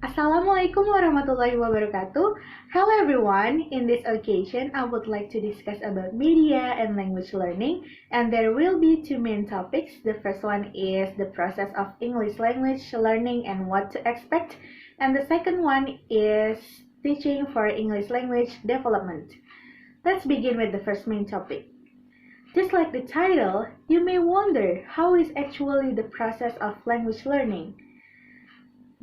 Assalamualaikum warahmatullahi wabarakatuh. Hello everyone. In this occasion, I would like to discuss about media and language learning, and there will be two main topics. The first one is the process of English language learning and what to expect, and the second one is teaching for English language development. Let's begin with the first main topic. Just like the title, you may wonder how is actually the process of language learning.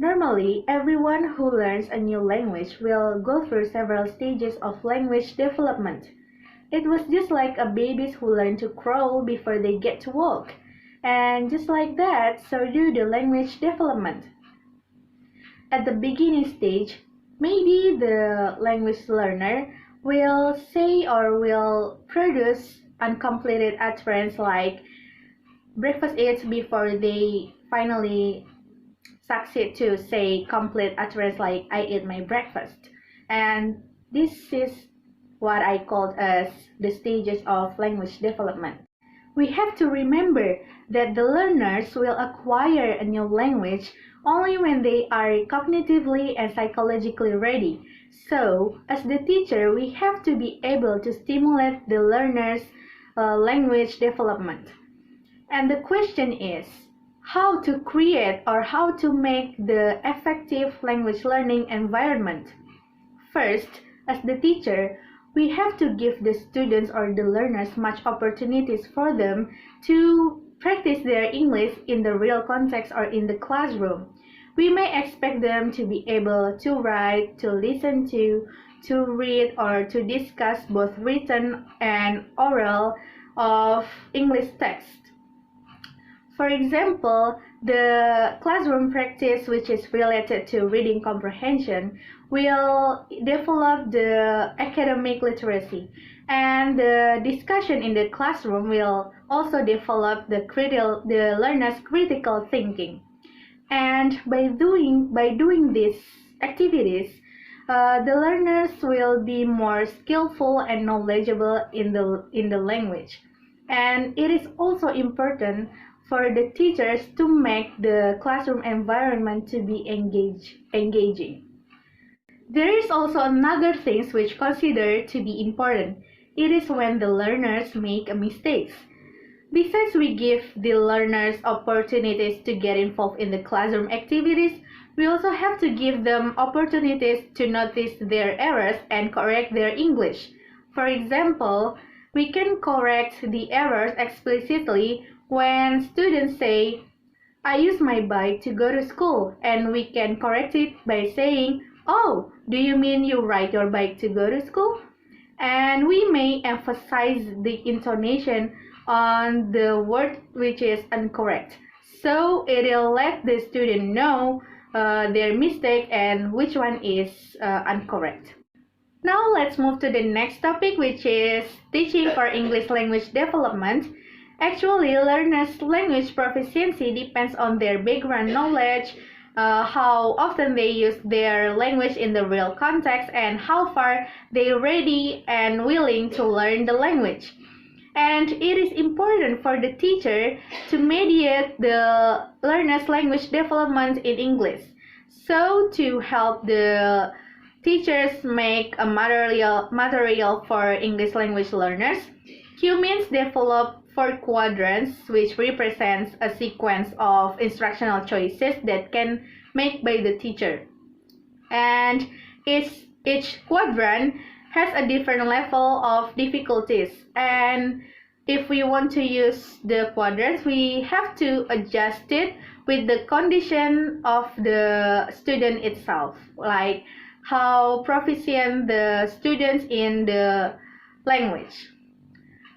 Normally, everyone who learns a new language will go through several stages of language development. It was just like a babies who learn to crawl before they get to walk. And just like that, so do the language development. At the beginning stage, maybe the language learner will say or will produce uncompleted utterance like breakfast eats before they finally succeed to say complete utterance like I ate my breakfast. And this is what I called as the stages of language development. We have to remember that the learners will acquire a new language only when they are cognitively and psychologically ready. So, as the teacher, we have to be able to stimulate the learners' language development. And the question is, how to create or how to make the effective language learning environment. First, as the teacher, we have to give the students or the learners much opportunities for them to practice their English in the real context or in the classroom. We may expect them to be able to write, to listen to read, or to discuss both written and oral of English text. For example, the classroom practice, which is related to reading comprehension, will develop the academic literacy, and the discussion in the classroom will also develop the learner's critical thinking. And by doing these activities, the learners will be more skillful and knowledgeable in the language. And it is also important for the teachers to make the classroom environment to be engaging. There is also another thing which considered to be important. It is when the learners make mistakes. Besides we give the learners opportunities to get involved in the classroom activities, we also have to give them opportunities to notice their errors and correct their English. For example, we can correct the errors explicitly when students say, I use my bike to go to school, and we can correct it by saying, oh, do you mean you ride your bike to go to school? And we may emphasize the intonation on the word which is incorrect. So it will let the student know their mistake and which one is incorrect. Now let's move to the next topic, which is teaching for English language development. Actually, learners' language proficiency depends on their background knowledge, how often they use their language in the real context, and how far they're ready and willing to learn the language. And it is important for the teacher to mediate the learner's language development in English. So to help the teachers make a material for English language learners, Humans develop 4 quadrants, which represents a sequence of instructional choices that can made by the teacher. And each quadrant has a different level of difficulties. And if we want to use the quadrants, we have to adjust it with the condition of the student itself, like how proficient the students in the language.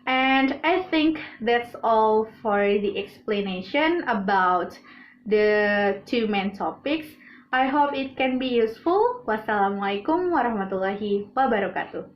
And I think that's all for the explanation about the two main topics. I hope it can be useful. Wassalamualaikum warahmatullahi wabarakatuh.